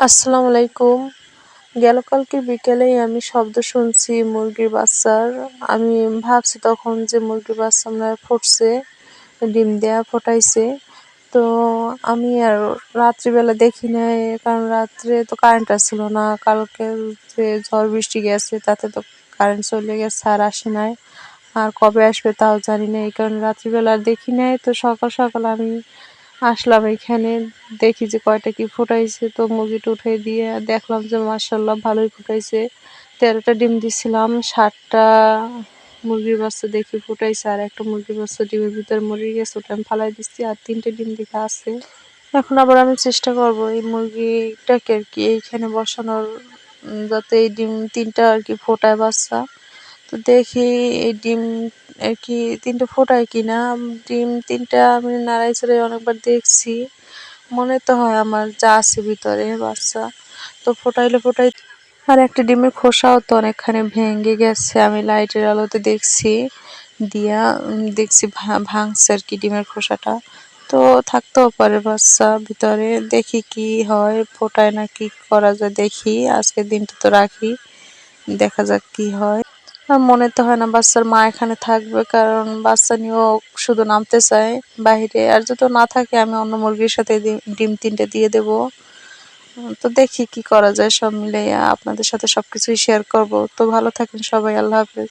আসসালামু আলাইকুম। গেল কালকে বিকেলেই আমি শব্দ শুনছি মুরগির বাচ্চার। আমি ভাবছি তখন যে মুরগির বাচ্চা মনে হয় ফুটছে, ডিম দেয়া ফোটাইছে। তো আমি আর রাত্রিবেলা দেখি নাই, কারণ রাত্রে তো কারেন্ট ছিল না। কালকে যে ঝড় বৃষ্টি গেছে তাতে তো কারেন্ট চলে গেছে আর আসে নাই। আর কবে আসবে তাও জানি না। এই কারণে রাত্রিবেলা আর দেখি নাই। তো সকাল সকাল আমি আসলাম এখানে, দেখি যে কয়টা কি ফুটাইছে। তো মুরগিটা উঠাই দিয়ে দেখলাম যে মাশাআল্লাহ ভালোই ফুটাইছে। 13টা ডিম দিছিলাম, 7টা মুরগির বাচ্চা দেখি ফুটাইছে, আর একটা মুরগির বাচ্চা ডিমের ভিতরে মরে গেছে, ওটা আমি ফালাই দিচ্ছি। আর 3টে ডিম দেখে আছে। এখন আবার আমি চেষ্টা করব এই মুরগিটাকে আর কি এইখানে বসানোর, যাতে এই ডিম 3টা আর কি ফোটায় বাচ্চা। তো দেখি এই ডিম আর কি 3টে ফোটায় কিনা। ডিম 3টা আমি নাড়াইচাড়াই অনেকবার দেখছি, মনে তো হয় আমার যা আছে ভিতরে বাচ্চা। তো ফোটাই আর একটা ডিমের খোসাও তো অনেকখানি ভেঙে গেছে, আমি লাইটের আলোতে দেখছি দিয়া দেখছি ভাঙছে আর কি ডিমের খোসাটা। তো থাকতেও পারে বাচ্চা ভিতরে, দেখি কি হয়, ফোটায় না কি করা যায় দেখি। আজকের দিনটা তো রাখি, দেখা যাক কি হয়। আর মনে তো হয় না বাচ্চার মা এখানে থাকবে, কারণ বাচ্চা নিয়েও শুধু নামতে চায় বাইরে। আর যদি না থাকে আমি অন্য মুরগির সাথে ডিম 3টে দিয়ে দেবো। তো দেখি কি করা যায়, সব মিলিয়ে আপনাদের সাথে সবকিছুই শেয়ার করব। তো ভালো থাকেন সবাই, আল্লাহ হাফেজ।